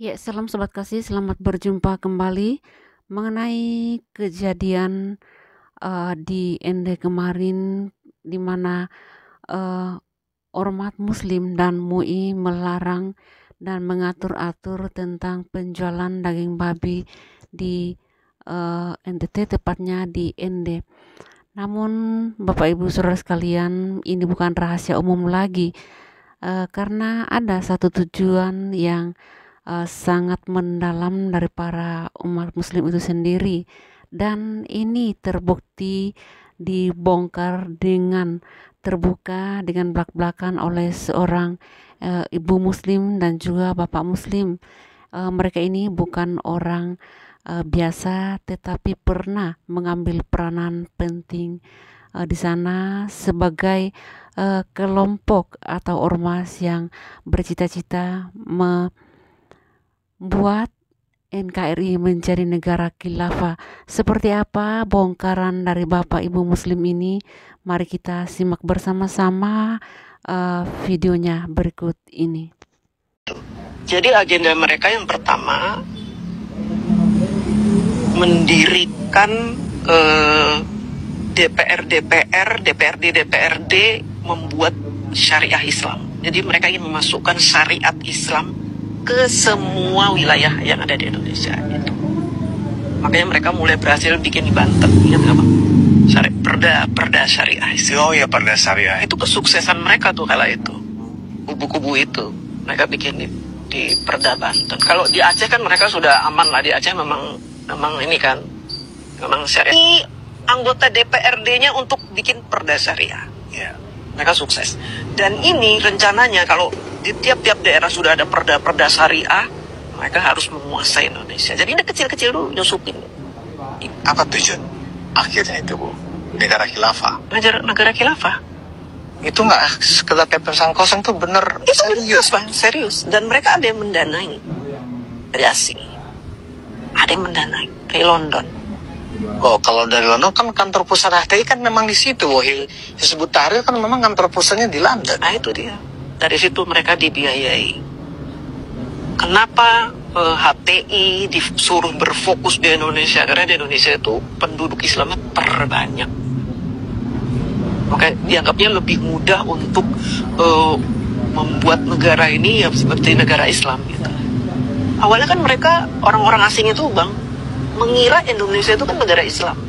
Ya, salam sobat kasih, selamat berjumpa kembali mengenai kejadian di Ende kemarin di mana eh, ormas Muslim dan MUI melarang dan mengatur-atur tentang penjualan daging babi di NTT, tepatnya di Ende. Namun, Bapak Ibu Saudara sekalian, ini bukan rahasia umum lagi karena ada satu tujuan yang sangat mendalam dari para umat muslim itu sendiri, dan ini terbukti dibongkar dengan terbuka dengan belak-belakan oleh seorang ibu muslim dan juga bapak muslim. Mereka ini bukan orang biasa, tetapi pernah mengambil peranan penting di sana sebagai kelompok atau ormas yang bercita-cita membuat NKRI menjadi negara khilafah. Seperti apa bongkaran dari Bapak Ibu Muslim ini? Mari kita simak bersama-sama videonya berikut ini. Jadi agenda mereka yang pertama mendirikan DPRD membuat syariah Islam. Jadi mereka ingin memasukkan syariat Islam ke semua wilayah yang ada di Indonesia itu. Makanya mereka mulai berhasil bikin di Banten, ingat nggak Bang? Perda syariah Islam. Oh ya, perda syariah. Itu kesuksesan mereka tuh kala itu. Kubu-kubu itu mereka bikin di Perda Banten. Kalau di Aceh kan mereka sudah aman lah. Di Aceh memang ini kan memang syariah. Ini anggota DPRD-nya untuk bikin perda syariah. Ya, mereka sukses. Dan ini rencananya kalau di tiap-tiap daerah sudah ada perda syariah, mereka harus menguasai Indonesia. Jadi ini kecil-kecil dulu nyusupin. Apa tujuan akhirnya itu, Bu? Negara khilafah. Negara khilafah. Itu nggak sekedar pepesan kosong, tuh bener. Itu serius, Bang, serius. Dan mereka ada yang mendanai dari asing. Ada yang mendanai dari London. Oh, kalau dari London kan kantor pusat HTI kan memang di situ, Bu. Hizbut Tahrir kan memang kantor pusatnya di London. Nah, itu dia. Dari situ mereka dibiayai. Kenapa HTI disuruh berfokus di Indonesia? Karena di Indonesia itu penduduk Islamnya terbanyak. Maka dianggapnya lebih mudah untuk membuat negara ini ya seperti negara Islam gitu. Awalnya kan mereka orang-orang asing itu, Bang, mengira Indonesia itu kan negara Islam.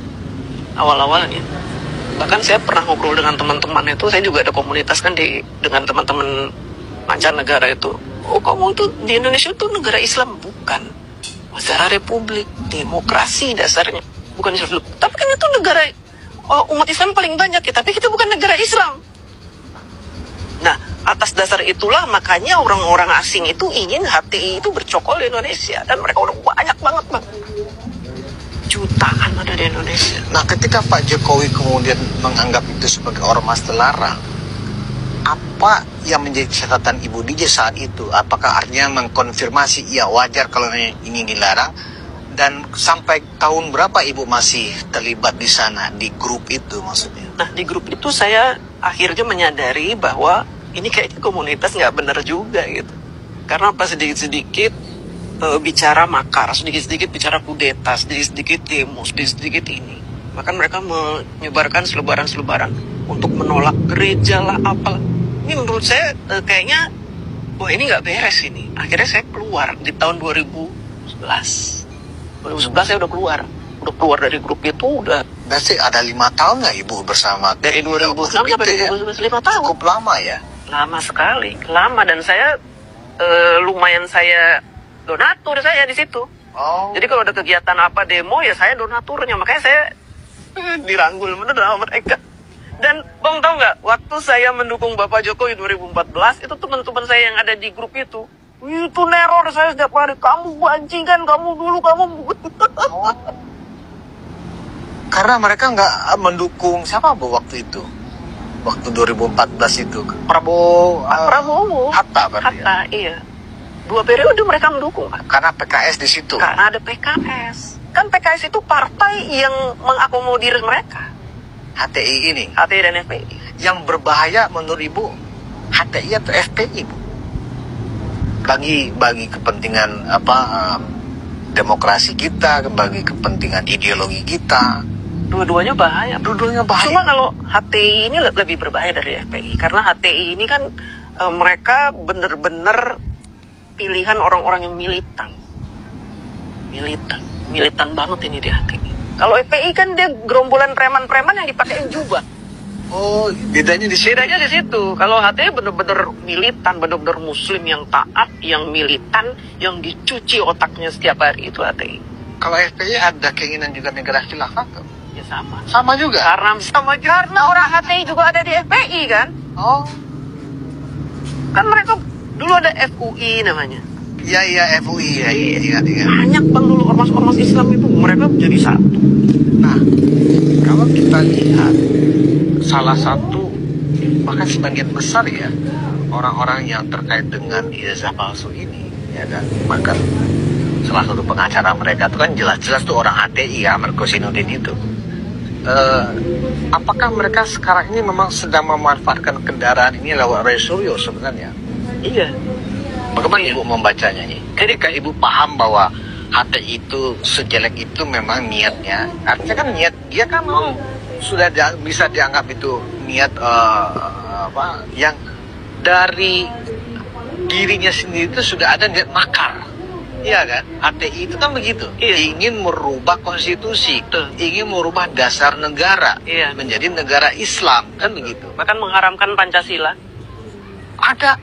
Awal-awalnya. Bahkan saya pernah ngobrol dengan teman-teman itu, saya juga ada komunitas kan dengan teman-teman mancanegara itu. Oh, kamu itu di Indonesia itu negara Islam? Bukan. Negara republik, demokrasi dasarnya. Bukan Islam. Tapi kan itu negara umat Islam paling banyak ya, tapi kita bukan negara Islam. Nah, atas dasar itulah makanya orang-orang asing itu ingin HTI itu bercokol di Indonesia. Dan mereka udah banyak banget, Bang. Jutaan ada di Indonesia. Nah, ketika Pak Jokowi kemudian menganggap itu sebagai ormas terlarang, apa yang menjadi catatan Ibu DJ saat itu? Apakah artinya mengkonfirmasi iya wajar kalau ini dilarang? Dan sampai tahun berapa Ibu masih terlibat di sana, di grup itu maksudnya? Nah, di grup itu saya akhirnya menyadari bahwa ini kayaknya komunitas nggak benar juga gitu. Karena pas sedikit-sedikit bicara makar, sedikit-sedikit bicara kudeta, sedikit-sedikit demo, sedikit-sedikit ini. Bahkan mereka menyebarkan selebaran-selebaran untuk menolak gereja lah, apalah. Ini menurut saya kayaknya, wah ini nggak beres ini. Akhirnya saya keluar di tahun 2011. 2011 saya udah keluar dari grup itu udah. Berarti ada 5 tahun nggak Ibu bersama? Dari 2006 sampai 2011, 5 tahun. Cukup lama ya? Lama sekali, lama, dan saya lumayan saya donatur saya di situ. Oh. Jadi kalau ada kegiatan apa demo ya saya donaturnya, makanya saya dirangkul bener sama mereka. Dan Bang tahu nggak, waktu saya mendukung Bapak Jokowi 2014 itu teman-teman saya yang ada di grup itu neror saya setiap hari. Kamu bajingan, kamu dulu, kamu. Oh. Karena mereka nggak mendukung siapa Bu waktu itu? Waktu 2014 itu Prabowo. Hatta berarti. Hatta, iya. 2 periode mereka mendukung, Pak. Karena PKS di situ. Karena ada PKS. Kan PKS itu partai yang mengakomodir mereka. HTI ini. HTI dan FPI. Yang berbahaya menurut Ibu HTI atau FPI, Bu? bagi kepentingan demokrasi kita, bagi kepentingan ideologi kita. Dua-duanya bahaya. Dua-duanya bahaya. Cuma kalau HTI ini lebih berbahaya dari FPI, karena HTI ini kan mereka bener-bener pilihan orang-orang yang militan banget ini di HTI. Kalau FPI kan dia gerombolan preman-preman yang dipakein jubah. Oh, bedanya di sini. Bedanya di situ. Kalau HTI bener-bener militan, bener-bener muslim yang taat, yang militan, yang dicuci otaknya setiap hari, itu HTI. Kalau FPI ada keinginan juga negara khilafah tuh. Ya sama. Sama juga. Karena orang HTI juga ada di FPI kan. Oh. Kan mereka dulu ada FUI namanya. Iya FUI ya. Iya. Banyak bang dulu ormas-ormas Islam itu mereka jadi satu. Nah, kalau kita lihat salah satu bahkan sebagian besar ya orang-orang yang terkait dengan ijazah palsu ini, ya kan, bahkan salah satu pengacara mereka itu kan jelas-jelas tuh orang HTI ya, Markosinudin itu. Apakah mereka sekarang ini memang sedang memanfaatkan kendaraan ini lewat Roy Suryo sebenarnya? Iya. Bagaimana Ibu membacanya ini? Ketika Ibu paham bahwa HTI itu sejelek itu memang niatnya, artinya kan niat dia kan memang sudah bisa dianggap itu niat yang dari dirinya sendiri itu sudah ada niat makar. Iya kan? HTI itu kan begitu. Iya. Ingin merubah konstitusi, ingin merubah dasar negara, menjadi negara Islam, kan begitu. Bahkan mengharamkan Pancasila. Ada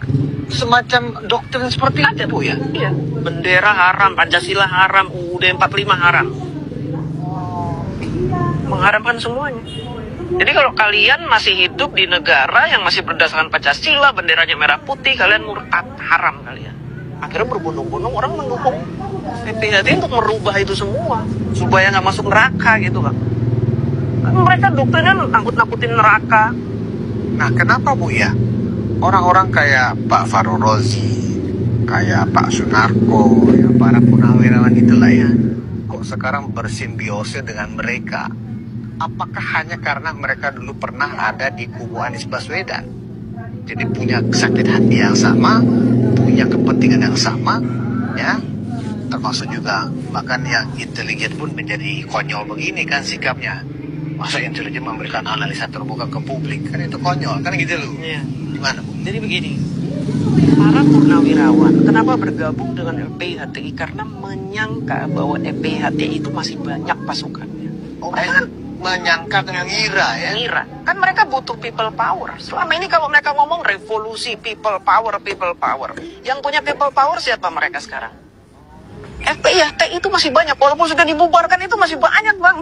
semacam doktrin seperti itu, Bu ya? Iya. Bendera haram, Pancasila haram, UUD 45 haram. Mengharamkan semuanya. Jadi kalau kalian masih hidup di negara yang masih berdasarkan Pancasila, benderanya merah putih, kalian murtad, haram kalian. Akhirnya berbondong-bondong orang mendukung PPHT untuk merubah itu semua supaya nggak masuk neraka gitu kan. Kan mereka doktrinnya nakut-nakutin neraka. Nah, kenapa Bu ya? Orang-orang kayak Pak Fahrul Razi, kayak Pak Sunarko, ya, para purnawirawan itulah ya, kok sekarang bersimbiose dengan mereka? Apakah hanya karena mereka dulu pernah ada di kubu Anies Baswedan? Jadi punya sakit hati yang sama, punya kepentingan yang sama, ya, termasuk juga bahkan yang intelijen pun menjadi konyol begini kan sikapnya. Masa intelijen memberikan analisa terbuka ke publik, kan itu konyol, kan gitu loh. Iya. Gimana Bu? Jadi begini, para purnawirawan kenapa bergabung dengan FPI-HTI? Karena menyangka bahwa FPI-HTI itu masih banyak pasukannya. Oh, menyangka dengan ngira ya. Ngira. Kan mereka butuh people power. Selama ini kalau mereka ngomong revolusi people power. Yang punya people power siapa mereka sekarang? FPI-HTI itu masih banyak. Walaupun sudah dibubarkan itu masih banyak bang.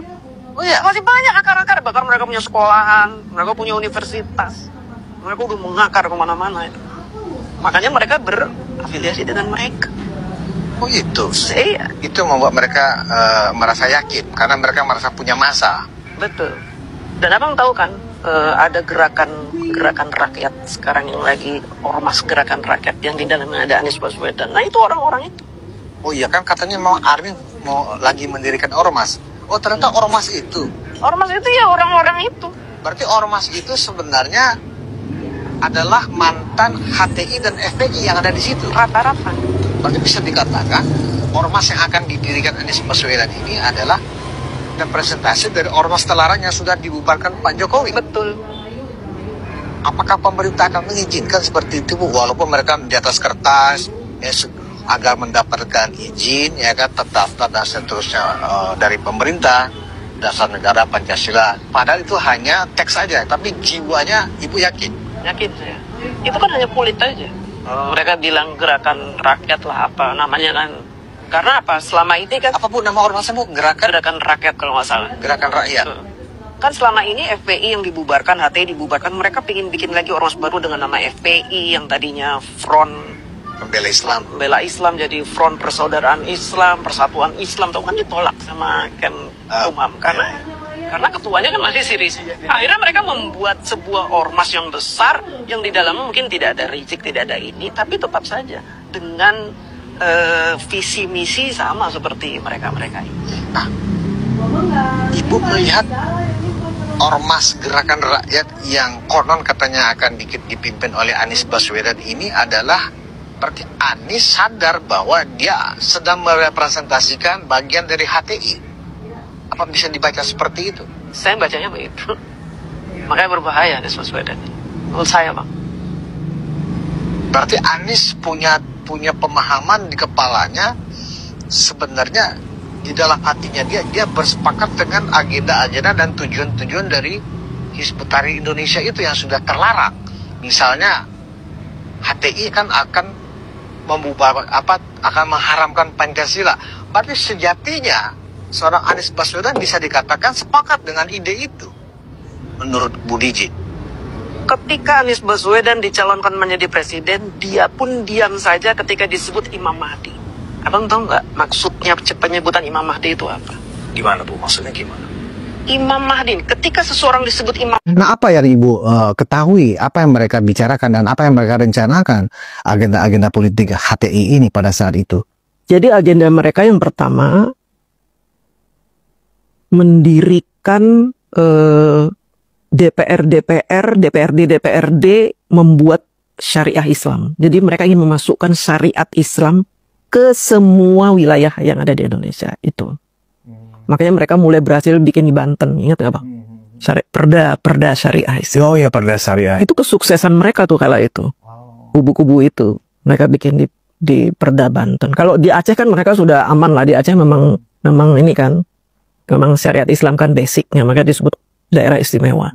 Oh iya, masih banyak akar-akar. Bahkan mereka punya sekolahan, mereka punya universitas. Mereka udah mengakar kemana-mana. Makanya mereka berafiliasi dengan mereka. Oh itu. Iya. Itu membuat mereka merasa yakin karena mereka merasa punya massa. Betul. Dan abang tahu kan ada gerakan rakyat sekarang yang lagi ormas gerakan rakyat yang di dalamnya ada Anies Baswedan. Nah itu orang-orang itu. Oh iya kan katanya mau Armin mau lagi mendirikan ormas. Oh ternyata ormas itu. Ormas itu ya orang-orang itu. Berarti ormas itu sebenarnya adalah mantan HTI dan FPI yang ada di situ. Rata-rata. Berarti bisa dikatakan ormas yang akan didirikan Anies Baswedan ini adalah representasi dari ormas terlarang yang sudah dibubarkan Pak Jokowi. Betul. Apakah pemerintah akan mengizinkan seperti itu Bu? Walaupun mereka di atas kertas ya, agar mendapatkan izin ya kan, terdaftar dan seterusnya dari pemerintah dasar negara Pancasila. Padahal itu hanya teks saja, tapi jiwanya Ibu yakin? Yakin saya. Itu kan hanya kulit aja. Mereka bilang gerakan rakyat lah apa namanya kan. Karena apa? Selama ini kan apa Bu nama ormasnya Bu? Gerakan rakyat kalau nggak salah. Gerakan rakyat. Kan selama ini FPI yang dibubarkan, HTI dibubarkan, mereka pingin bikin lagi ormas baru dengan nama FPI yang tadinya Front Pembela Islam jadi Front Persaudaraan Islam, Persatuan Islam, tuh kan ditolak sama Kemkumham karena ketuanya kan masih Siri. Akhirnya mereka membuat sebuah ormas yang besar yang di dalamnya mungkin tidak ada Rizik, tidak ada ini, tapi tetap saja dengan visi misi sama seperti mereka ini. Nah, Ibu melihat ormas gerakan rakyat yang konon katanya akan dipimpin oleh Anies Baswedan ini adalah Berarti Anies sadar bahwa dia sedang merepresentasikan bagian dari HTI. Apa bisa dibaca seperti itu? Saya bacanya begitu. Makanya berbahaya Anies Baswedan. Menurut saya, Bang. Berarti Anies punya pemahaman di kepalanya, sebenarnya di dalam hatinya dia bersepakat dengan agenda-agenda dan tujuan-tujuan dari Hizbut Tahrir Indonesia itu yang sudah terlarang. Misalnya HTI kan akan akan mengharamkan Pancasila. Berarti sejatinya seorang Anies Baswedan bisa dikatakan sepakat dengan ide itu, menurut Bu Diji. Ketika Anies Baswedan dicalonkan menjadi presiden, dia pun diam saja ketika disebut Imam Mahdi. Abang tahu nggak maksudnya penyebutan Imam Mahdi itu apa? Gimana Bu? Maksudnya gimana? Imam Mahdi, ketika seseorang disebut Imam Nah, apa yang Ibu ketahui, apa yang mereka bicarakan dan apa yang mereka rencanakan agenda-agenda politik HTI ini pada saat itu? Jadi agenda mereka yang pertama mendirikan DPRD membuat syariah Islam. Jadi mereka ingin memasukkan syariat Islam ke semua wilayah yang ada di Indonesia itu. Makanya mereka mulai berhasil bikin di Banten, ingat nggak Bang? Perda syariah Islam. Oh ya, perda syariah. Itu kesuksesan mereka tuh kala itu. Kubu-kubu itu mereka bikin di Perda Banten. Kalau di Aceh kan mereka sudah aman lah. Di Aceh memang ini kan, memang syariat Islam kan basicnya, maka disebut daerah istimewa.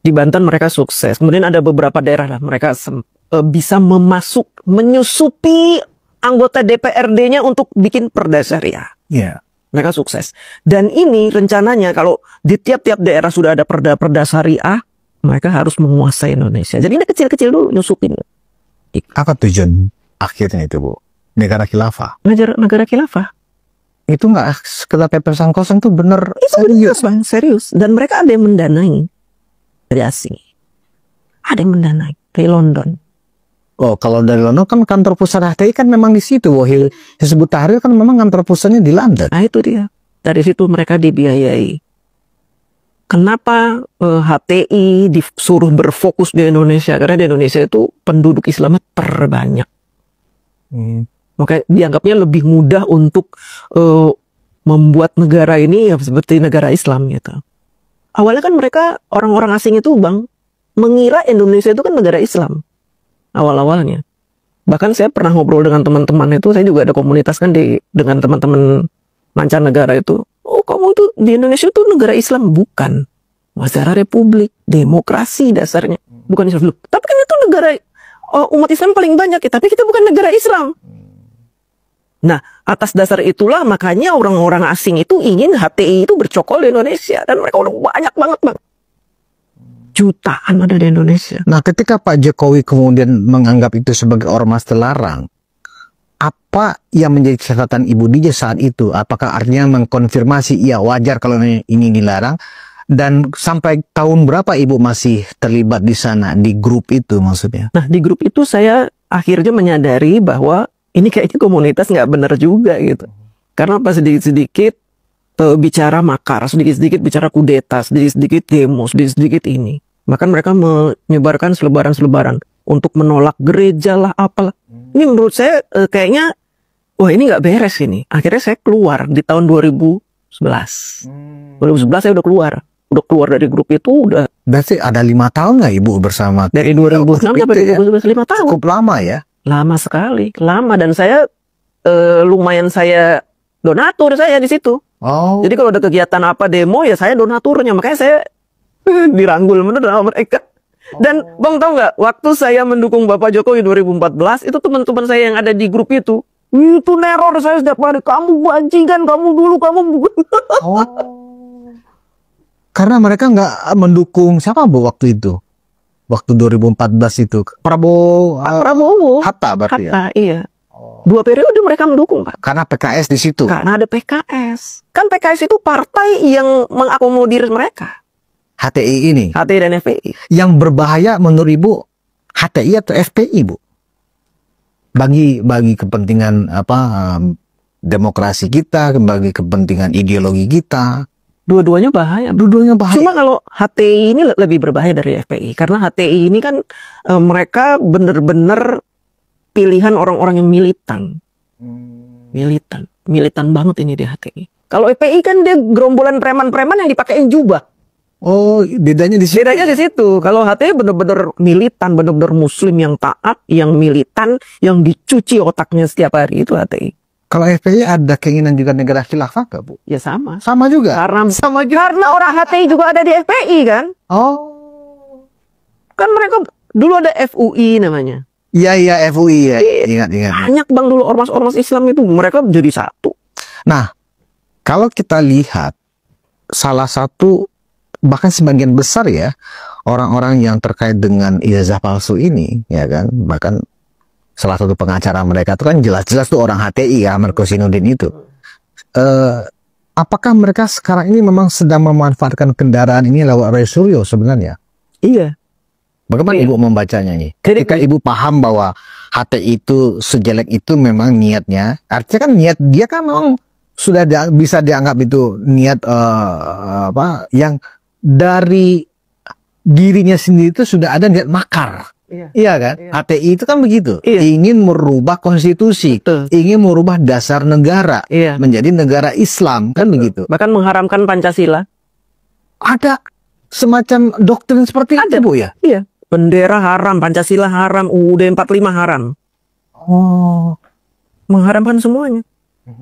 Di Banten mereka sukses. Kemudian ada beberapa daerah lah mereka bisa menyusupi anggota DPRD-nya untuk bikin perda syariah. Iya. Mereka sukses. Dan ini rencananya kalau di tiap-tiap daerah sudah ada perda-perda syariah, mereka harus menguasai Indonesia. Jadi ini kecil-kecil dulu nyusupin. Apa tujuan akhirnya itu Bu? Negara khilafah. Negara khilafah. Itu nggak sekedar pepesan kosong, tuh bener Itu serius Bang, serius. Dan mereka ada yang mendanai dari asing. Ada yang mendanai dari London. Oh, kalau dari London kan kantor pusat HTI kan memang di situ. Wahil Hizbut Tahrir kan memang kantor pusatnya di London. Nah itu dia. Dari situ mereka dibiayai. Kenapa HTI disuruh berfokus di Indonesia? Karena di Indonesia itu penduduk Islamnya terbanyak. Makanya dianggapnya lebih mudah untuk membuat negara ini ya seperti negara Islam gitu. Awalnya kan mereka orang-orang asing itu Bang mengira Indonesia itu kan negara Islam. Awal-awalnya. Bahkan saya pernah ngobrol dengan teman-teman itu, saya juga ada komunitas kan dengan teman-teman mancanegara itu. Oh, kamu itu di Indonesia itu negara Islam? Bukan. Negara republik, demokrasi dasarnya. Bukan Islam. Tapi kan itu negara umat Islam paling banyak ya, tapi kita bukan negara Islam. Nah, atas dasar itulah makanya orang-orang asing itu ingin HTI itu bercokol di Indonesia. Dan mereka udah banyak banget Bang. Jutaan ada di Indonesia. Nah, ketika Pak Jokowi kemudian menganggap itu sebagai ormas terlarang, apa yang menjadi catatan Ibu Dija saat itu? Apakah artinya mengkonfirmasi, iya wajar kalau ini dilarang? Dan sampai tahun berapa Ibu masih terlibat di sana, di grup itu maksudnya? Nah, di grup itu saya akhirnya menyadari bahwa ini kayaknya komunitas nggak benar juga gitu. Karena pas sedikit-sedikit bicara makar, sedikit-sedikit bicara kudeta, sedikit-sedikit demo, sedikit-sedikit ini. Bahkan mereka menyebarkan selebaran-selebaran untuk menolak gereja lah, apalah. Ini menurut saya kayaknya, wah ini nggak beres ini. Akhirnya saya keluar di tahun 2011. 2011 saya udah keluar dari grup itu udah. Berarti ada 5 tahun nggak Ibu bersama? Dari 2006 sampai 2011, 5 tahun. Cukup lama ya? Lama sekali, lama. Dan saya lumayan saya donatur saya di situ. Oh. Jadi kalau ada kegiatan apa demo ya saya donaturnya. Makanya saya dirangkul bener sama mereka. Dan Bang tahu nggak, waktu saya mendukung Bapak Jokowi 2014 itu teman-teman saya yang ada di grup itu neror saya setiap hari. Kamu bajingan, kamu dulu, kamu. Oh. Karena mereka nggak mendukung siapa Bu waktu itu? Waktu 2014 itu Prabowo Hatta berarti ya? Hatta, iya. 2 periode mereka mendukung Pak. Karena PKS di situ. Karena ada PKS. Kan PKS itu partai yang mengakomodir mereka. HTI ini. HTI dan FPI. Yang berbahaya menurut Ibu HTI atau FPI Bu? Bagi kepentingan demokrasi kita, bagi kepentingan ideologi kita. Dua-duanya bahaya. Dua-duanya bahaya. Cuma kalau HTI ini lebih berbahaya dari FPI. Karena HTI ini kan mereka benar-benar pilihan orang-orang yang militan. Militan banget ini di HTI. Kalau FPI kan dia gerombolan preman-preman yang dipakein jubah. Oh, bedanya di situ. Bedanya di situ. Kalau HTI bener-bener militan, bener-bener muslim yang taat, yang militan, yang dicuci otaknya setiap hari, itu HTI. Kalau FPI ada keinginan juga negara khilafah gak, Bu? Ya sama. Sama juga. Karena orang HTI juga ada di FPI kan. Oh. Kan mereka dulu ada FUI namanya. Iya, FUI ya. Ingat. Banyak bang dulu ormas-ormas Islam itu, mereka jadi satu. Nah, kalau kita lihat salah satu bahkan sebagian besar ya orang-orang yang terkait dengan ijazah palsu ini, ya kan, bahkan salah satu pengacara mereka itu kan jelas-jelas tuh orang HTI ya, Markusinuddin itu. Apakah mereka sekarang ini memang sedang memanfaatkan kendaraan ini lewat Roy Suryo sebenarnya? Iya. Bagaimana Ibu membacanya nih? Ketika Ibu paham bahwa HTI itu sejelek itu memang niatnya, artinya kan niat dia kan memang sudah bisa dianggap itu niat yang dari dirinya sendiri itu sudah ada niat makar. Iya kan? Iya. HTI itu kan begitu. Iya. Ingin merubah konstitusi, ingin merubah dasar negara menjadi negara Islam, kan begitu. Bahkan mengharamkan Pancasila. Ada semacam doktrin seperti itu, Bu ya? Iya. Bendera haram, Pancasila haram, UUD 45 haram. Oh, mengharamkan semuanya.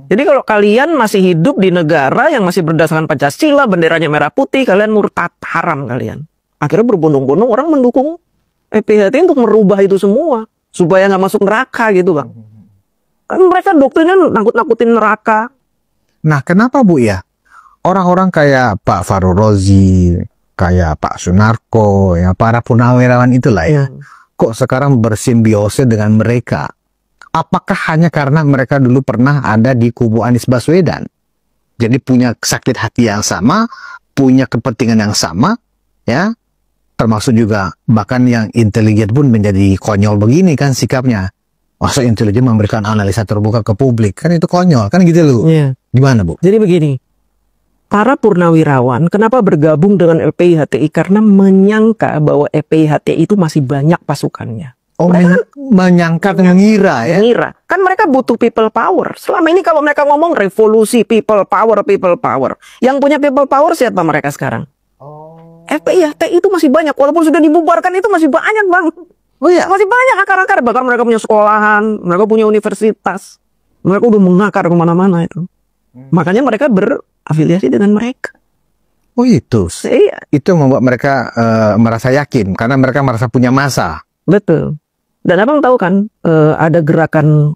Jadi kalau kalian masih hidup di negara yang masih berdasarkan Pancasila, benderanya merah putih, kalian murtad, haram kalian. Akhirnya berbondong-bondong orang mendukung FPIHTI untuk merubah itu semua supaya nggak masuk neraka gitu, Bang. Kan mereka doktrinnya nakut-nakutin neraka. Nah, kenapa Bu ya? Orang-orang kayak Pak Farul Rozi, kayak Pak Sunarko, ya para purnawirawan itulah ya. Kok sekarang bersimbiose dengan mereka? Apakah hanya karena mereka dulu pernah ada di kubu Anies Baswedan? Jadi punya sakit hati yang sama, punya kepentingan yang sama, ya. Termasuk juga bahkan yang intelijen pun menjadi konyol begini kan sikapnya. Masa intelijen memberikan analisa terbuka ke publik, kan itu konyol, kan gitu loh. Iya. Gimana, Bu? Jadi begini, para purnawirawan kenapa bergabung dengan FPIHTI? Karena menyangka bahwa FPIHTI itu masih banyak pasukannya. Oh, menyangka, mengira ya? Mengira. Kan mereka butuh people power. Selama ini kalau mereka ngomong revolusi, people power. Yang punya people power siapa mereka sekarang? FPIHTI itu masih banyak, walaupun sudah dibubarkan itu masih banyak, Bang. Oh iya? Masih banyak akar-akar, bahkan mereka punya sekolahan, mereka punya universitas. Mereka udah mengakar kemana-mana itu. Makanya mereka berafiliasi dengan mereka. Oh itu? Iya. Itu membuat mereka merasa yakin, karena mereka merasa punya massa. Betul. Dan abang tahu kan, ada gerakan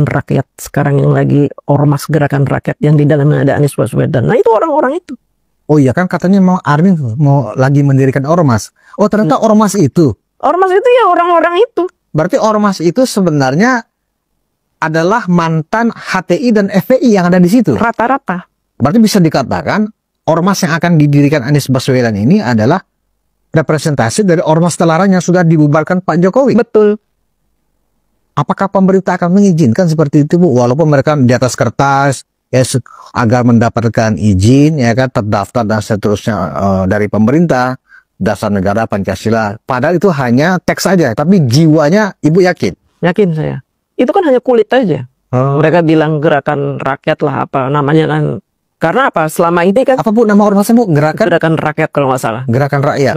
rakyat sekarang yang lagi ormas gerakan rakyat yang di dalamnya ada Anies Baswedan. Nah itu orang-orang itu. Oh iya kan katanya mau Armin mau lagi mendirikan ormas. Oh ternyata ormas itu. Ormas itu ya orang-orang itu. Berarti ormas itu sebenarnya adalah mantan HTI dan FPI yang ada di situ. Rata-rata. Berarti bisa dikatakan ormas yang akan didirikan Anies Baswedan ini adalah representasi dari ormas terlarang yang sudah dibubarkan Pak Jokowi. Betul. Apakah pemerintah akan mengizinkan seperti itu, Bu? Walaupun mereka di atas kertas, ya, agar mendapatkan izin, ya kan, terdaftar dan seterusnya dari pemerintah, dasar negara Pancasila. Padahal itu hanya teks saja, tapi jiwanya Ibu yakin? Yakin saya. Itu kan hanya kulit aja. Mereka bilang gerakan rakyat lah apa namanya kan. Karena apa? Selama ini kan. Apa Bu nama ormasnya, Bu? Gerakan rakyat kalau nggak salah. Gerakan rakyat.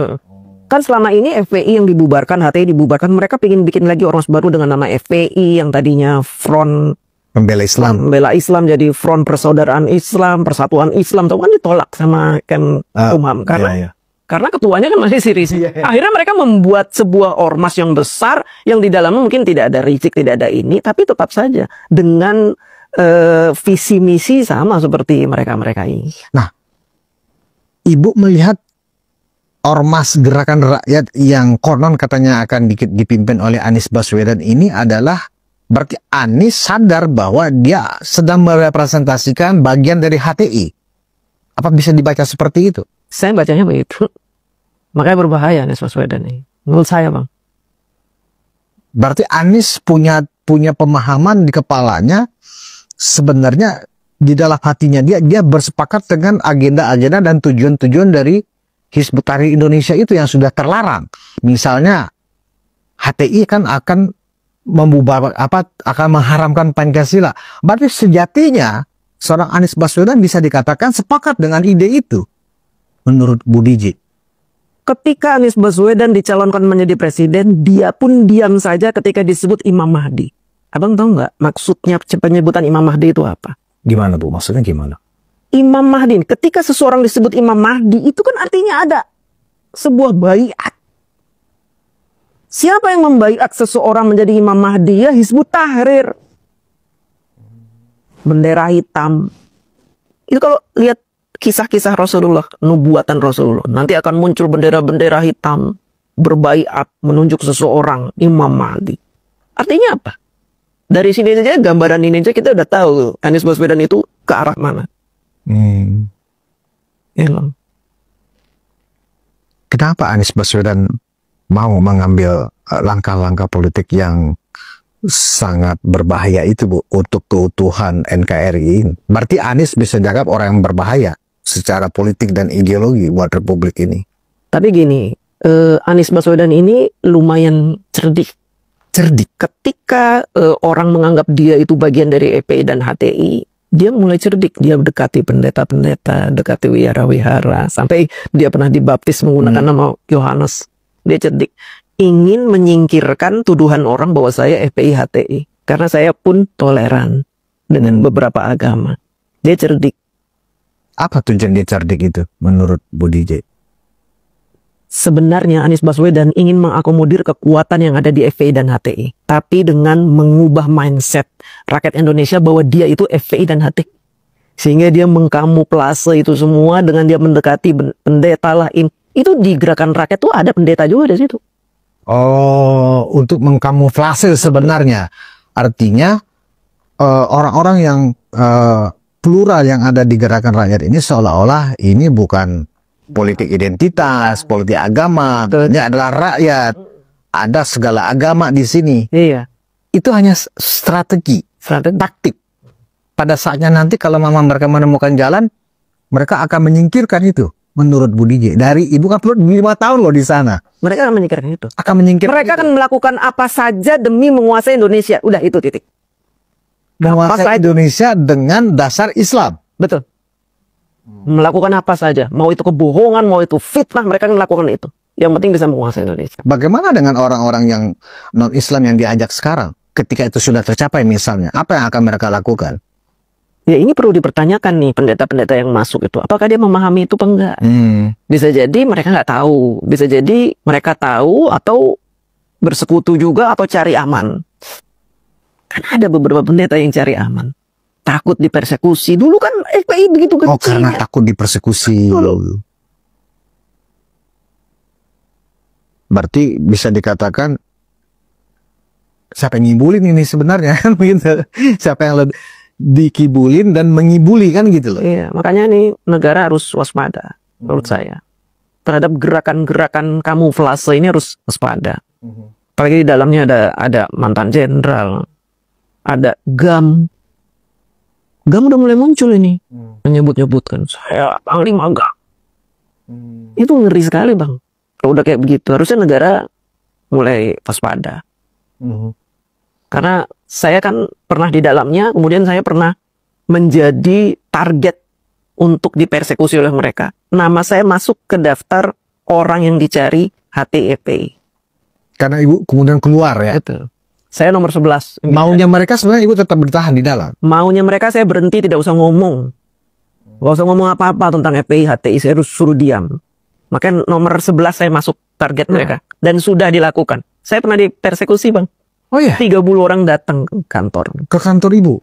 Kan selama ini FPI yang dibubarkan, HTI dibubarkan, mereka ingin bikin lagi ormas baru dengan nama FPI yang tadinya Front Pembela Islam. Pembela Islam jadi Front Persaudaraan Islam, Persatuan Islam, tahu kan ditolak sama Kemkumham karena ketuanya kan masih Sirisi. Akhirnya mereka membuat sebuah ormas yang besar yang di dalamnya mungkin tidak ada Rizik, tidak ada ini, tapi tetap saja dengan visi misi sama seperti mereka ini. Nah, Ibu melihat ormas gerakan rakyat yang konon katanya akan dipimpin oleh Anies Baswedan ini adalah berarti Anies sadar bahwa dia sedang merepresentasikan bagian dari HTI. Apa bisa dibaca seperti itu? Saya bacanya begitu. Makanya berbahaya Anies Baswedan ini. Menurut saya, Bang. Berarti Anies punya pemahaman di kepalanya, sebenarnya di dalam hatinya dia bersepakat dengan agenda-agenda dan tujuan-tujuan dari Hizbut Tahrir Indonesia itu yang sudah terlarang. Misalnya HTI kan akan membubar akan mengharamkan Pancasila. Berarti sejatinya seorang Anies Baswedan bisa dikatakan sepakat dengan ide itu menurut Bu Diji. Ketika Anies Baswedan dicalonkan menjadi presiden, dia pun diam saja ketika disebut Imam Mahdi. Abang tahu nggak maksudnya penyebutan Imam Mahdi itu apa? Gimana Bu? Maksudnya gimana? Imam Mahdi, ketika seseorang disebut Imam Mahdi, itu kan artinya ada sebuah baiat. Siapa yang membaiat seseorang menjadi Imam Mahdi? Ya Hizbut Tahrir. Bendera hitam. Itu kalau lihat kisah-kisah Rasulullah, nubuatan Rasulullah, nanti akan muncul bendera-bendera hitam berbaiat menunjuk seseorang Imam Mahdi. Artinya apa? Dari sini saja, gambaran ini saja kita udah tahu Anies Baswedan itu ke arah mana. Kenapa Anies Baswedan mau mengambil langkah-langkah politik yang sangat berbahaya itu Bu untuk keutuhan NKRI? Berarti Anies bisa dianggap orang yang berbahaya secara politik dan ideologi buat Republik ini. Tapi gini, Anies Baswedan ini lumayan cerdik. Ketika orang menganggap dia itu bagian dari EPI dan HTI, dia mulai cerdik. Dia dekati pendeta-pendeta, dekati wihara-wihara, sampai dia pernah dibaptis menggunakan nama Yohanes. Dia cerdik, ingin menyingkirkan tuduhan orang bahwa saya FPI HTI. Karena saya pun toleran dengan beberapa agama. Dia cerdik. Apa tujuan dia cerdik itu menurut Bu DJ? Sebenarnya Anies Baswedan ingin mengakomodir kekuatan yang ada di FPI dan HTI. Tapi dengan mengubah mindset rakyat Indonesia bahwa dia itu FPI dan HTI. Sehingga dia mengkamuflase itu semua dengan dia mendekati pendeta lah. Itu di gerakan rakyat tuh ada pendeta juga di situ. Oh, untuk mengkamuflase sebenarnya. Artinya orang-orang yang plural yang ada di gerakan rakyat ini seolah-olah ini bukan politik identitas, politik agama. Ini adalah rakyat. Ada segala agama di sini. Iya. Itu hanya strategi, taktik. Pada saatnya nanti kalau memang mereka menemukan jalan, mereka akan menyingkirkan itu. Menurut Bu DJ, dari ibu kan 5 tahun loh di sana. Mereka akan menyingkirkan itu. Mereka akan melakukan apa saja demi menguasai Indonesia. Udah itu titik. Menguasai Indonesia dengan dasar Islam. Betul. Melakukan apa saja. Mau itu kebohongan, mau itu fitnah, mereka akan melakukan itu. Yang penting bisa menguasai Indonesia. Bagaimana dengan orang-orang yang non-Islam yang diajak sekarang? Ketika itu sudah tercapai misalnya, apa yang akan mereka lakukan? Ya ini perlu dipertanyakan nih pendeta-pendeta yang masuk itu. Apakah dia memahami itu apa enggak? Bisa jadi mereka nggak tahu. Bisa jadi mereka tahu atau bersekutu juga atau cari aman. Karena ada beberapa pendeta yang cari aman. Takut dipersekusi. Dulu kan FPI begitu kecilnya. Oh, karena takut dipersekusi. Berarti bisa dikatakan siapa yang ngibulin ini sebenarnya kan begitu. Siapa yang dikibulin dan mengibuli kan gitu loh. Iya, makanya nih negara harus waspada menurut saya. Terhadap gerakan-gerakan kamuflase ini harus waspada. Apalagi di dalamnya ada mantan jenderal, ada GAM. GAM udah mulai muncul ini. Menyebut-nyebutkan saya Panglima GAM. Itu ngeri sekali, Bang. Kalau udah kayak begitu, harusnya negara mulai waspada. Karena saya kan pernah di dalamnya, kemudian saya pernah menjadi target untuk dipersekusi oleh mereka. Nama saya masuk ke daftar orang yang dicari HTEPI. Karena ibu kemudian keluar ya? Betul. Saya nomor 11. Maunya mereka sebenarnya ibu tetap bertahan di dalam? Maunya mereka saya berhenti, tidak usah ngomong. Gak usah ngomong apa-apa tentang FPI, HTI, saya harus suruh diam. Makanya nomor 11 saya masuk target mereka. Dan sudah dilakukan. Saya pernah dipersekusi, Bang. Oh ya? 30 orang datang ke kantor. Ke kantor ibu?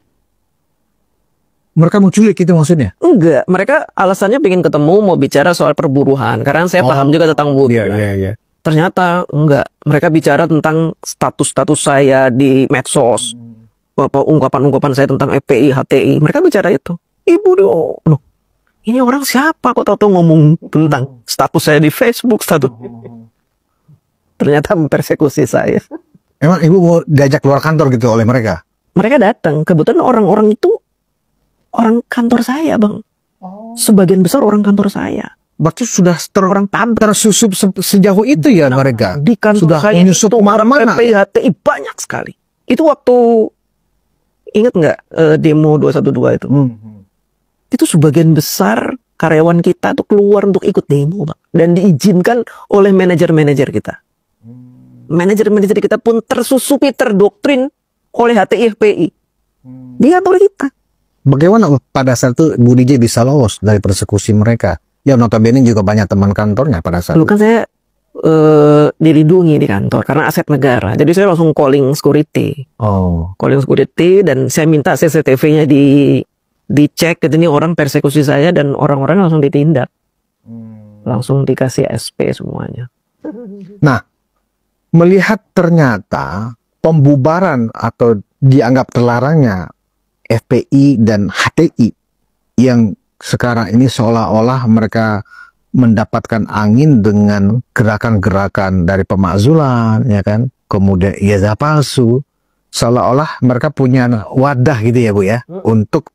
Mereka mau culik itu maksudnya? Enggak, mereka alasannya pengen ketemu, mau bicara soal perburuhan. Karena saya paham juga tentang buruh. Iya. Ternyata enggak, mereka bicara tentang status-status saya di medsos. Ungkapan-ungkapan saya tentang FPI, HTI. Mereka bicara itu. Ibu loh, ini orang siapa kok tahu ngomong tentang status saya di Facebook, status. Ternyata mempersekusi saya. Emang ibu mau diajak keluar kantor gitu oleh mereka? Mereka datang, kebetulan orang-orang itu orang kantor saya, Bang. Sebagian besar orang kantor saya. Berarti sudah tersusup sejauh itu ya mereka? Di kantor sudah saya menyusup kemana-mana. FPI, HTI banyak sekali. Itu waktu, ingat nggak demo 212 itu? Itu sebagian besar karyawan kita tuh keluar untuk ikut demo, Pak. Dan diizinkan oleh manajer-manajer kita. Manajer-manajer kita pun tersusupi, terdoktrin oleh HTI FPI. Diatur oleh kita. Bagaimana pada saat itu Bu DJ bisa lolos dari persekusi mereka? Ya notabene juga banyak teman kantornya pada saat Dulu itu. kan saya dilindungi di kantor karena aset negara. Jadi saya langsung calling security. Oh. Calling security dan saya minta CCTV-nya dicek. Jadi ini orang persekusi saya dan orang-orang langsung ditindak. Langsung dikasih SP semuanya. Nah, melihat ternyata pembubaran atau dianggap terlarangnya FPI dan HTI yang sekarang ini seolah-olah mereka mendapatkan angin dengan gerakan-gerakan dari pemakzulan, ya kan, kemudian ijazah palsu, seolah-olah mereka punya wadah gitu ya Bu ya, untuk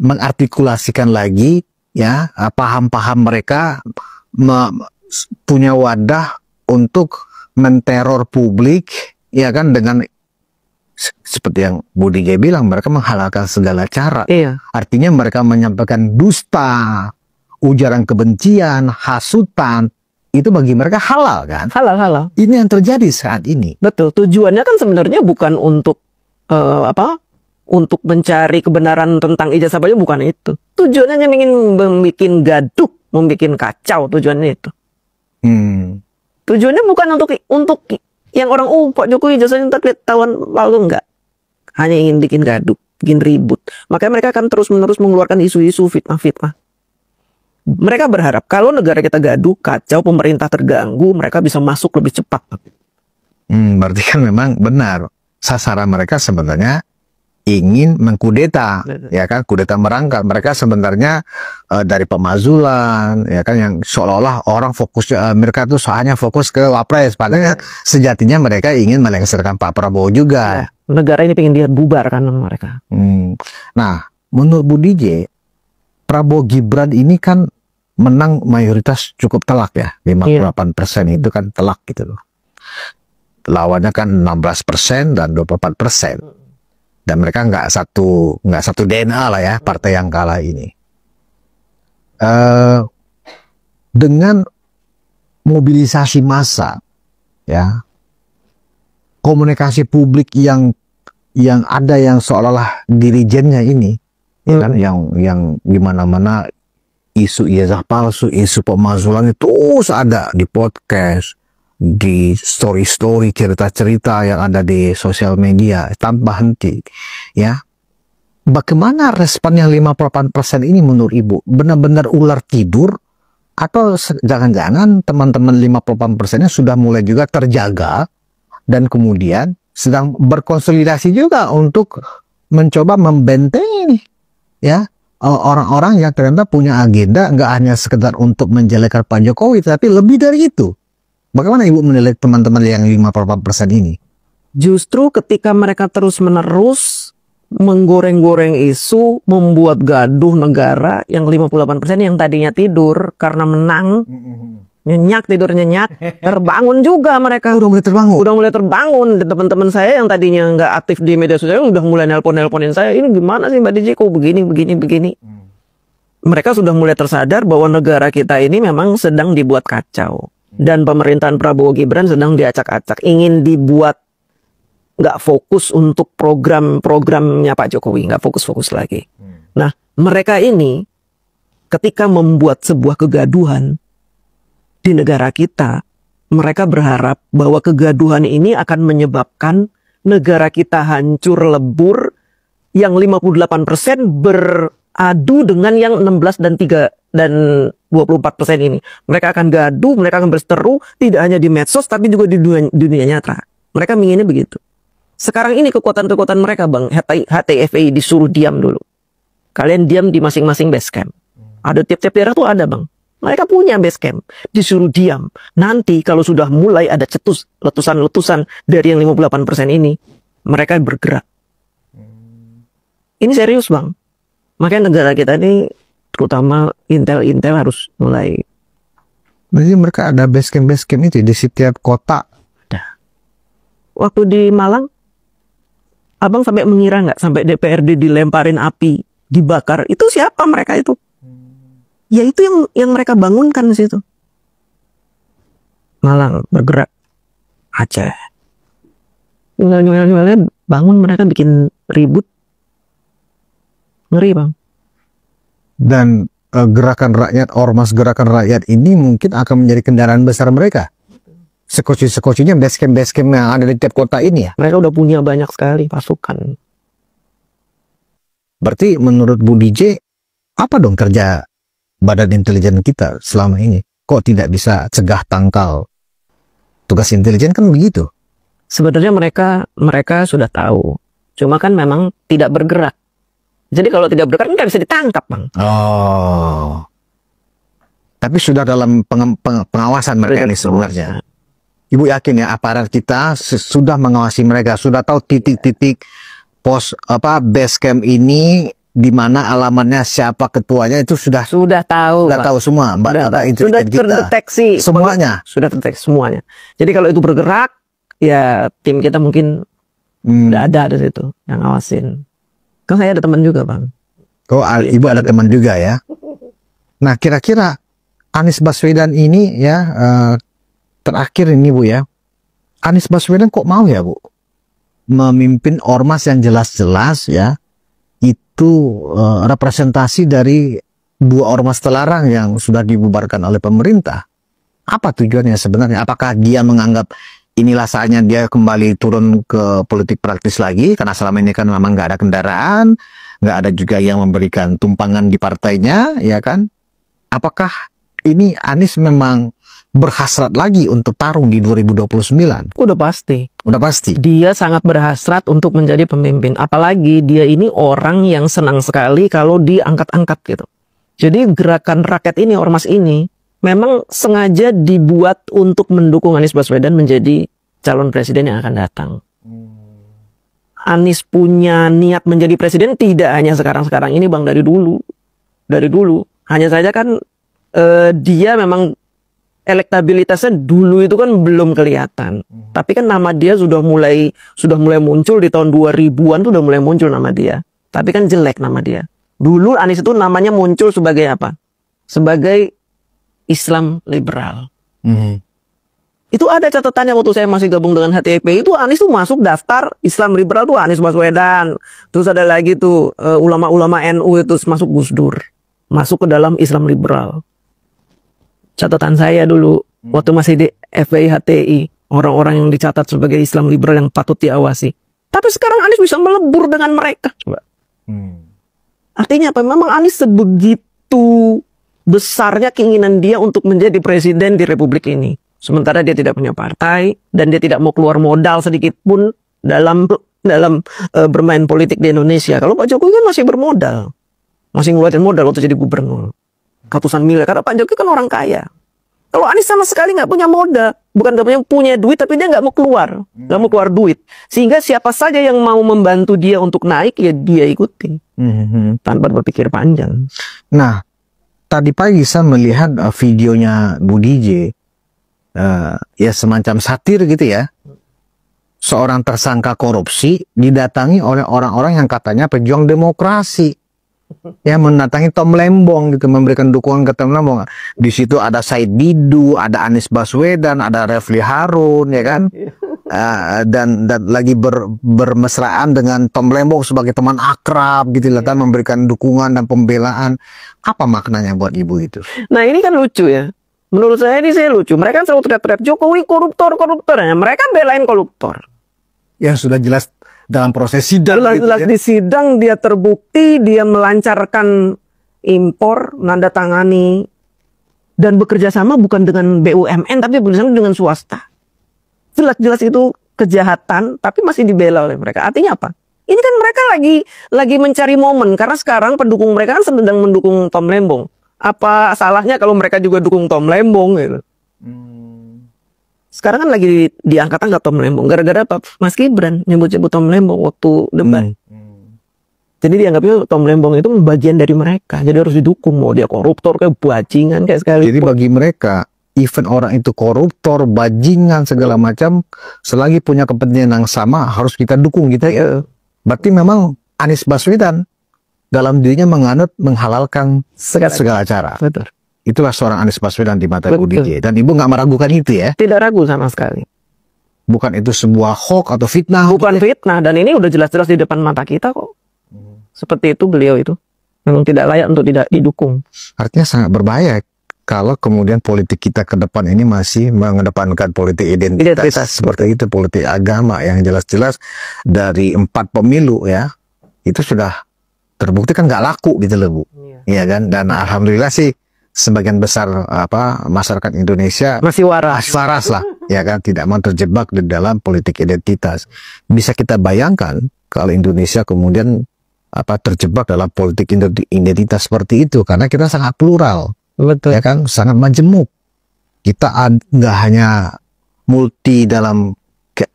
mengartikulasikan lagi ya paham-paham mereka, punya wadah untuk menteror publik, ya kan, dengan seperti yang Bu DJ bilang, mereka menghalalkan segala cara. Iya. Artinya mereka menyampaikan dusta, ujaran kebencian, hasutan, itu bagi mereka halal kan? Halal. Ini yang terjadi saat ini. Betul. Tujuannya kan sebenarnya bukan untuk untuk mencari kebenaran tentang ijazah palsu, bukan itu. Tujuannya hanya ingin membuat gaduh, membuat kacau, tujuannya itu. Tujuannya bukan untuk yang orang Pak Jokowi ijazahnya tak ketahuan palsu, enggak. Hanya ingin bikin gaduh, bikin ribut. Makanya mereka akan terus-menerus mengeluarkan isu-isu fitnah-fitnah. Mereka berharap kalau negara kita gaduh, kacau, pemerintah terganggu, mereka bisa masuk lebih cepat. Berarti kan memang benar. Sasaran mereka sebenarnya ingin mengkudeta, ya kan, kudeta merangkal. Mereka sebenarnya dari pemakzulan, ya kan, yang seolah-olah orang fokus, mereka tuh hanya fokus ke Wapres, padahal sejatinya mereka ingin melengsarkan Pak Prabowo juga. Negara ini pengen dia bubar kan mereka. Nah, menurut Bu DJ, Prabowo Gibran ini kan menang mayoritas cukup telak ya, 58% itu kan telak gitu loh. Lawannya kan 16% dan 24%. Dan mereka nggak satu DNA lah ya, partai yang kalah ini. Dengan mobilisasi massa, ya, komunikasi publik yang ada yang seolah-olah dirijennya ini, ya kan, yang gimana-mana isu ijazah palsu, isu pemakzulan itu terus ada di podcast, di story-story, cerita-cerita yang ada di sosial media tanpa henti, ya. Bagaimana respon yang 58% ini menurut Ibu? Benar-benar ular tidur atau jangan-jangan teman-teman 58%-nya sudah mulai juga terjaga dan kemudian sedang berkonsolidasi juga untuk mencoba membentengi, ya, orang-orang yang ternyata punya agenda nggak hanya sekedar untuk menjelekkan Pak Jokowi, tapi lebih dari itu. Bagaimana Ibu menilai teman-teman yang 58% ini? Justru ketika mereka terus-menerus menggoreng-goreng isu, membuat gaduh negara, yang 58% yang tadinya tidur karena menang, nyenyak, tidur nyenyak, terbangun juga mereka. Udah mulai terbangun? Udah mulai terbangun. Teman-teman saya yang tadinya nggak aktif di media sosial, udah mulai nelpon-nelponin saya, ini gimana sih Mbak DJ, kok begini. Mereka sudah mulai tersadar bahwa negara kita ini memang sedang dibuat kacau. Dan pemerintahan Prabowo Gibran sedang diacak-acak, ingin dibuat nggak fokus untuk program-programnya Pak Jokowi, nggak fokus-fokus lagi. Nah, mereka ini ketika membuat sebuah kegaduhan di negara kita, mereka berharap bahwa kegaduhan ini akan menyebabkan negara kita hancur lebur, yang 58% beradu dengan yang 16 dan 24% ini. Mereka akan gaduh, mereka akan berseteru, tidak hanya di medsos, tapi juga di dunia nyata. Mereka menginginnya begitu. Sekarang ini kekuatan-kekuatan mereka, Bang, HTFI disuruh diam dulu. Kalian diam di masing-masing base camp. Ada tiap-tiap daerah tuh ada, Bang. Mereka punya base camp, disuruh diam. Nanti kalau sudah mulai ada letusan-letusan dari yang 58% ini, mereka bergerak. Ini serius, Bang. Makanya negara kita ini, terutama Intel harus mulai. Jadi mereka ada base camp itu di setiap kota. Ada. Waktu di Malang, Abang sampai mengira nggak sampai DPRD dilemparin api, dibakar? Itu siapa mereka itu? Ya itu yang mereka bangunkan di situ. Malang bergerak Aceh. Bangun mereka bikin ribut. Ngeri, Bang. Dan gerakan rakyat, ormas gerakan rakyat ini mungkin akan menjadi kendaraan besar mereka. Sekoci-sekocinya basecamp yang ada di tiap kota ini ya. Mereka udah punya banyak sekali pasukan. Berarti menurut Bu DJ, apa dong kerja badan intelijen kita selama ini? Kok tidak bisa cegah tangkal? Tugas intelijen kan begitu. Sebenarnya mereka sudah tahu. Cuma kan memang tidak bergerak. Jadi kalau tidak bergerak nggak bisa ditangkap, Bang. Oh. Tapi sudah dalam pengawasan mereka ini sebenarnya. Ibu yakin ya aparat kita sudah mengawasi mereka, sudah tahu titik-titik pos base camp ini di mana alamatnya, siapa ketuanya, itu sudah tahu. Sudah tahu semua, sudah terdeteksi semuanya. Sudah terdeteksi semuanya. Jadi kalau itu bergerak, ya tim kita mungkin udah ada di situ yang ngawasin. Kan saya ada teman juga, Bang. Oh, Ibu ada teman juga ya. Nah, kira-kira Anies Baswedan ini ya, terakhir ini Bu ya, Anies Baswedan kok mau ya Bu memimpin ormas yang jelas-jelas ya itu representasi dari dua ormas terlarang yang sudah dibubarkan oleh pemerintah. Apa tujuannya sebenarnya? Apakah dia menganggap inilah saatnya dia kembali turun ke politik praktis lagi, karena selama ini kan memang nggak ada kendaraan, nggak ada juga yang memberikan tumpangan di partainya, ya kan? Apakah ini Anies memang berhasrat lagi untuk tarung di 2029? Udah pasti. Udah pasti. Dia sangat berhasrat untuk menjadi pemimpin. Apalagi dia ini orang yang senang sekali kalau diangkat-angkat gitu. Jadi gerakan rakyat ini, ormas ini, memang sengaja dibuat untuk mendukung Anies Baswedan menjadi calon presiden yang akan datang. Anies punya niat menjadi presiden tidak hanya sekarang-sekarang ini, Bang, dari dulu. Dari dulu. Hanya saja kan dia memang elektabilitasnya dulu itu kan belum kelihatan. Tapi kan nama dia sudah mulai muncul di tahun 2000-an tuh udah mulai muncul nama dia. Tapi kan jelek nama dia. Dulu Anies itu namanya muncul sebagai apa? Sebagai Islam liberal. Itu ada catatannya waktu saya masih gabung dengan HTP. Itu Anies tuh masuk daftar Islam liberal tuh Anies Baswedan. Terus ada lagi tuh ulama-ulama NU itu masuk Gus Dur. Masuk ke dalam Islam liberal. Catatan saya dulu waktu masih di FPI HTI, orang-orang yang dicatat sebagai Islam liberal yang patut diawasi. Tapi sekarang Anies bisa melebur dengan mereka. Coba. Artinya apa? Memang Anies sebegitu besarnya keinginan dia untuk menjadi presiden di Republik ini. Sementara dia tidak punya partai dan dia tidak mau keluar modal sedikit pun dalam bermain politik di Indonesia. Kalau Pak Jokowi kan masih bermodal, masih ngeluarin modal waktu jadi gubernur. Ratusan miliar, karena Pak Jokowi kan orang kaya. Kalau Anies sama sekali nggak punya modal, bukan nggak punya duit, tapi dia nggak mau keluar duit. Sehingga siapa saja yang mau membantu dia untuk naik, ya dia ikuti, tanpa berpikir panjang. Nah, tadi pagi saya melihat videonya Bu DJ, ya semacam satir gitu ya. Seorang tersangka korupsi didatangi oleh orang-orang yang katanya pejuang demokrasi. Ya, mendatangi Tom Lembong gitu, memberikan dukungan ke Tom Lembong. Di situ ada Said Didu, ada Anies Baswedan, ada Refli Harun, ya kan? Dan lagi bermesraan dengan Tom Lembong sebagai teman akrab gitu lah, kan, memberikan dukungan dan pembelaan. Apa maknanya buat Ibu itu? Nah, ini kan lucu ya. Menurut saya ini lucu. Mereka kan selalu teriak-teriak Jokowi koruptor. Mereka belain koruptor. Yang sudah jelas dalam proses sidang. Jelas di sidang dia terbukti dia melancarkan impor, menandatangani dan bekerja sama bukan dengan BUMN tapi bekerja sama dengan swasta. Jelas-jelas itu kejahatan tapi masih dibela oleh mereka. Artinya apa? Ini kan mereka lagi mencari momen karena sekarang pendukung mereka kan sedang mendukung Tom Lembong. Apa salahnya kalau mereka juga dukung Tom Lembong gitu? Sekarang kan lagi diangkat-angkat Tom Lembong. Gara-gara apa? Mas Gibran nyebut-nyebut Tom Lembong waktu debat. Jadi dianggapnya Tom Lembong itu bagian dari mereka. Jadi harus didukung. Mau dia koruptor kayak bajingan kayak sekali. Jadi bagi mereka, even orang itu koruptor, bajingan segala macam, selagi punya kepentingan yang sama harus kita dukung gitu ya. Berarti memang Anies Baswedan dalam dirinya menghalalkan segala cara. Betul. Itulah seorang Anies Baswedan di mata Betul. Ibu DJ. Dan Ibu nggak meragukan itu ya? Tidak ragu sama sekali. Bukan itu sebuah hoax atau fitnah. Bukan fitnah, dan ini udah jelas-jelas di depan mata kita kok. Seperti itu beliau itu. Memang tidak layak untuk tidak didukung. Artinya sangat berbahaya kalau kemudian politik kita ke depan ini masih mengedepankan politik identitas. Seperti itu, politik agama yang jelas-jelas dari 4 pemilu ya, itu sudah terbukti kan nggak laku gitu loh Bu. Iya kan? Dan alhamdulillah sih sebagian besar masyarakat Indonesia Masih waras. waras lah, ya kan, tidak mau terjebak di dalam politik identitas. Bisa kita bayangkan kalau Indonesia kemudian terjebak dalam politik identitas seperti itu, karena kita sangat plural. Betul. Ya kan, sangat majemuk. Kita nggak hanya multi dalam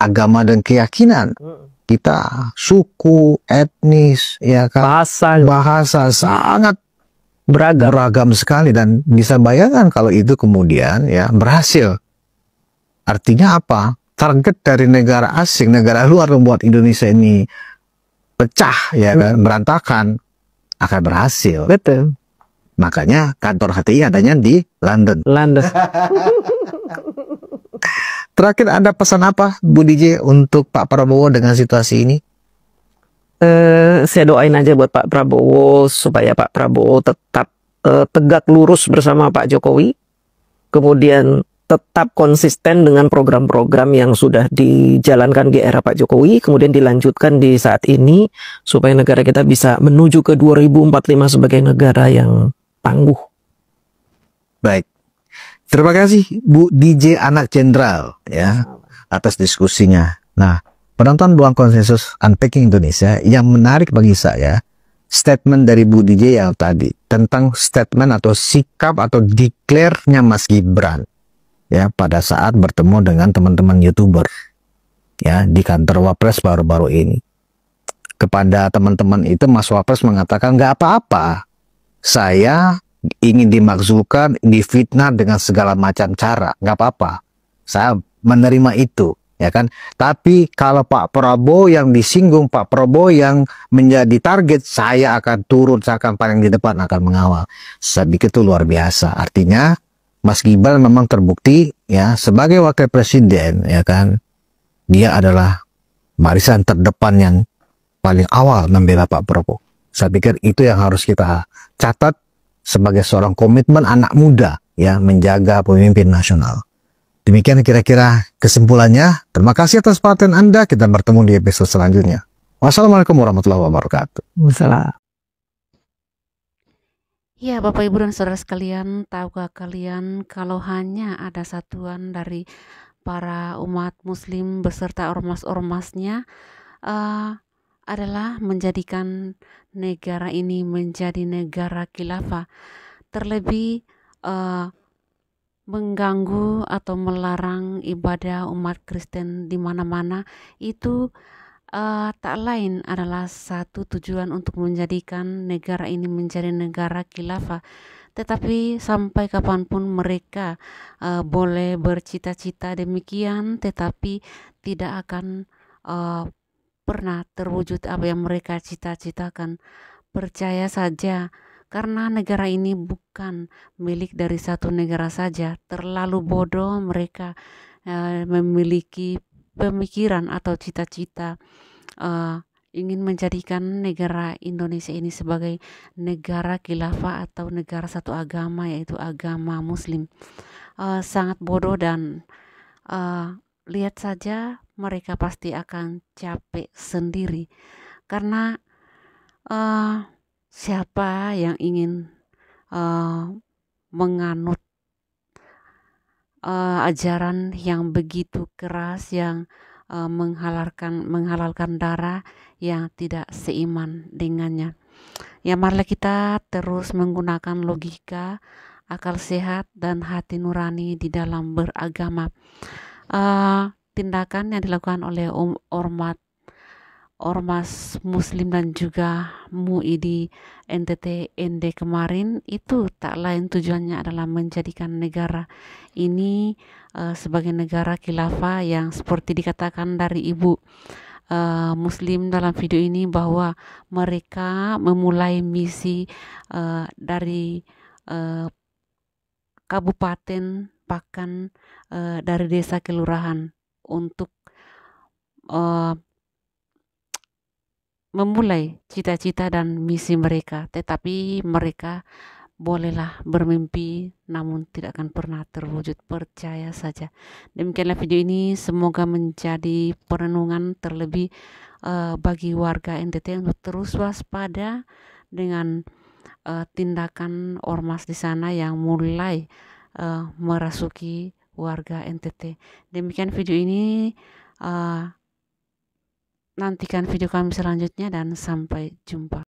agama dan keyakinan. Kita suku, etnis, ya kan, bahasa sangat beragam sekali, dan bisa bayangkan kalau itu kemudian ya berhasil. Artinya apa? Target dari negara asing, negara luar membuat Indonesia ini pecah, ya kan, berantakan, akan berhasil. Betul. Makanya kantor HTI adanya di London. Terakhir, ada pesan apa Bu DJ untuk Pak Prabowo dengan situasi ini? Saya doain aja buat Pak Prabowo supaya Pak Prabowo tetap tegak lurus bersama Pak Jokowi, kemudian tetap konsisten dengan program-program yang sudah dijalankan di era Pak Jokowi, kemudian dilanjutkan di saat ini supaya negara kita bisa menuju ke 2045 sebagai negara yang tangguh. Baik, terima kasih Bu DJ Anak Jenderal ya atas diskusinya. Nah, penonton Ruang Konsensus Unpacking Indonesia, yang menarik bagi saya statement dari Bu DJ yang tadi tentang statement atau sikap atau declare-nya Mas Gibran ya pada saat bertemu dengan teman-teman YouTuber ya di kantor Wapres baru-baru ini. Kepada teman-teman itu Mas Wapres mengatakan, nggak apa-apa, saya ingin dimakzulkan, difitnah dengan segala macam cara, nggak apa-apa, saya menerima itu, ya kan. Tapi kalau Pak Prabowo yang disinggung, Pak Prabowo yang menjadi target, saya akan turun, saya akan paling di depan, akan mengawal. Saya pikir itu luar biasa. Artinya Mas Gibran memang terbukti ya sebagai wakil presiden, ya kan, dia adalah barisan terdepan yang paling awal membela Pak Prabowo. Saya pikir itu yang harus kita catat sebagai seorang komitmen anak muda ya menjaga pemimpin nasional. Demikian kira-kira kesimpulannya. Terima kasih atas perhatian Anda. Kita bertemu di episode selanjutnya. Wassalamualaikum warahmatullahi wabarakatuh. Wassalam. Ya, Bapak Ibu dan Saudara sekalian, tahukah kalian kalau hanya ada satuan dari para umat Muslim beserta ormas-ormasnya adalah menjadikan negara ini menjadi negara khilafah, terlebih mengganggu atau melarang ibadah umat Kristen di mana-mana, itu tak lain adalah satu tujuan untuk menjadikan negara ini menjadi negara khilafah. Tetapi sampai kapanpun mereka boleh bercita-cita demikian, tetapi tidak akan pernah terwujud apa yang mereka cita-citakan. Percaya saja, karena negara ini bukan milik dari satu negara saja. Terlalu bodoh mereka memiliki pemikiran atau cita-cita ingin menjadikan negara Indonesia ini sebagai negara khilafah atau negara satu agama, yaitu agama Muslim. Sangat bodoh, dan lihat saja mereka pasti akan capek sendiri, karena siapa yang ingin menganut ajaran yang begitu keras, yang menghalalkan darah yang tidak seiman dengannya. Ya, marilah kita terus menggunakan logika, akal sehat, dan hati nurani di dalam beragama. Tindakan yang dilakukan oleh ormas Muslim dan juga MUI di NTT ND kemarin itu tak lain tujuannya adalah menjadikan negara ini sebagai negara khilafah yang seperti dikatakan dari Ibu Muslim dalam video ini bahwa mereka memulai misi dari kabupaten bahkan dari desa kelurahan untuk memulai cita-cita dan misi mereka, tetapi mereka bolehlah bermimpi namun tidak akan pernah terwujud, percaya saja. Demikianlah video ini, semoga menjadi perenungan terlebih bagi warga NTT untuk terus waspada dengan tindakan ormas di sana yang mulai merasuki warga NTT. Demikian video ini, nantikan video kami selanjutnya dan sampai jumpa.